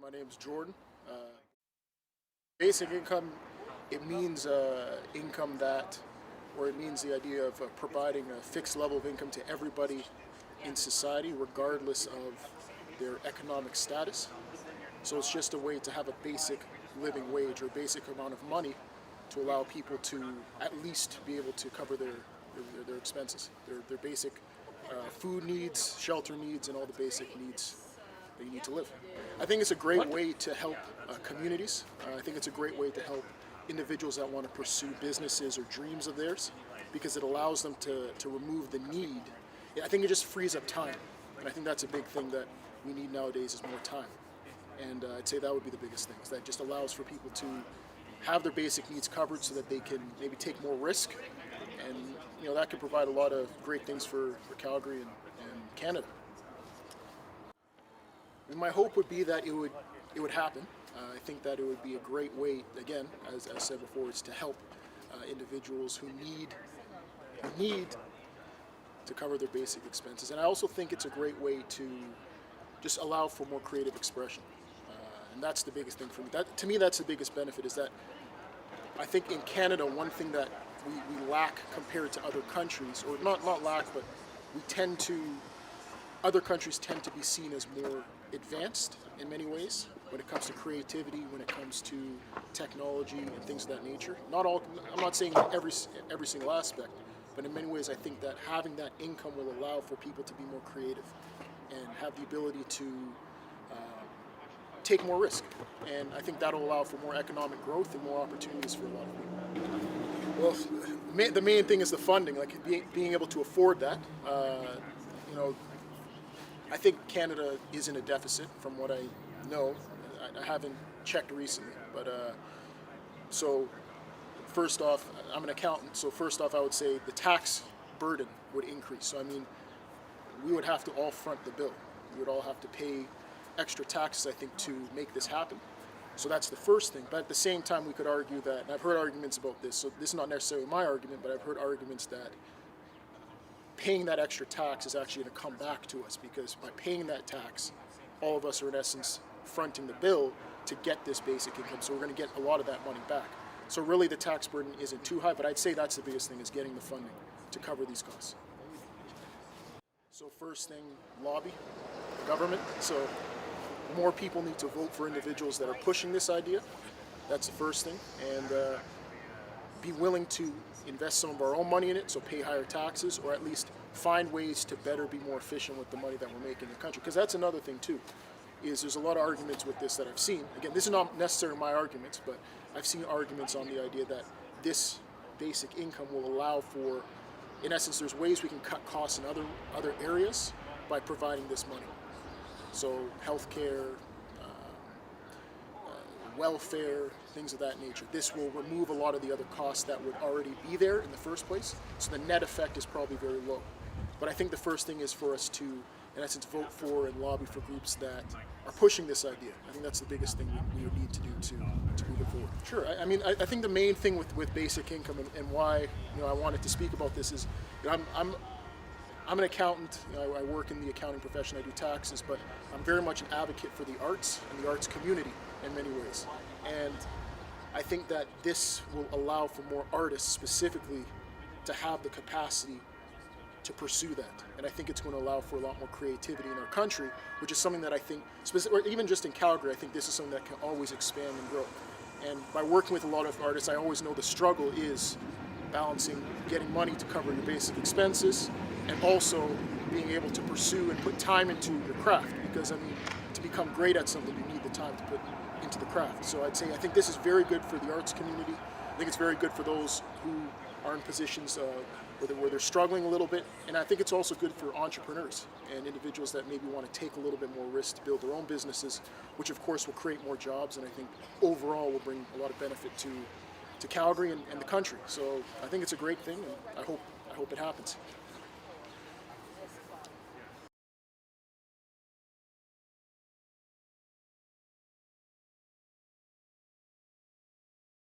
My name's Jordan. Basic income, it means income that, or it means the idea of providing a fixed level of income to everybody in society, regardless of their economic status. So it's just a way to have a basic living wage or a basic amount of money to allow people to at least be able to cover their expenses, their basic food needs, shelter needs, and all the basic needs that you need to live. I think it's a great way to help communities. I think it's a great way to help individuals that want to pursue businesses or dreams of theirs, because it allows them to remove the need. I think it just frees up time, and I think that's a big thing that we need nowadays is more time. And I'd say that would be the biggest thing, is that just allows for people to have their basic needs covered so that they can maybe take more risk, and that could provide a lot of great things for Calgary and Canada. And my hope would be that it would happen. I think that it would be a great way, again, as I said before, is to help individuals who need to cover their basic expenses. And I also think it's a great way to just allow for more creative expression. And that's the biggest thing for me. To me, that's the biggest benefit, is that I think in Canada, one thing that we lack compared to other countries, or not lack, but other countries tend to be seen as more advanced in many ways when it comes to creativity, when it comes to technology and things of that nature. I'm not saying every single aspect, but in many ways I think that having that income will allow for people to be more creative and have the ability to take more risk. And I think that'll allow for more economic growth and more opportunities for a lot of people. Well, the main thing is the funding, like being able to afford that. I think Canada is in a deficit from what I know. I haven't checked recently, but so first off, I'm an accountant, so first off I would say the tax burden would increase. So I mean, we would have to all front the bill. We would all have to pay extra taxes, I think, to make this happen. So that's the first thing. But at the same time, we could argue that, and I've heard arguments about this, so this is not necessarily my argument, but I've heard arguments that paying that extra tax is actually going to come back to us, because by paying that tax, all of us are in essence fronting the bill to get this basic income. So we're going to get a lot of that money back. So really the tax burden isn't too high, but I'd say that's the biggest thing, is getting the funding to cover these costs. So first thing, lobby the government. So more people need to vote for individuals that are pushing this idea. That's the first thing. And be willing to invest some of our own money in it, so pay higher taxes, or at least find ways to better be more efficient with the money that we're making in the country. Because that's another thing too, is there's a lot of arguments with this that I've seen. Again, this is not necessarily my arguments, but I've seen arguments on the idea that this basic income will allow for, in essence, there's ways we can cut costs in other areas by providing this money. So healthcare, welfare, things of that nature. This will remove a lot of the other costs that would already be there in the first place. So the net effect is probably very low. But I think the first thing is for us to, in essence, vote for and lobby for groups that are pushing this idea. I think that's the biggest thing we would need to do to move it forward. Sure. I think the main thing with basic income and why I wanted to speak about this is, I'm an accountant. I work in the accounting profession. I do taxes, but I'm very much an advocate for the arts and the arts community in many ways. And I think that this will allow for more artists specifically to have the capacity to pursue that. And I think it's going to allow for a lot more creativity in our country, which is something that I think, or even just in Calgary, I think this is something that can always expand and grow. And by working with a lot of artists, I always know the struggle is balancing getting money to cover your basic expenses and also being able to pursue and put time into your craft, because to become great at something, you need the time to put into the craft. So I think this is very good for the arts community. I think it's very good for those who are in positions where they're struggling a little bit, and I think it's also good for entrepreneurs and individuals that maybe want to take a little bit more risk to build their own businesses, which of course will create more jobs, and I think overall will bring a lot of benefit to Calgary and the country. So I think it's a great thing, and I hope it happens.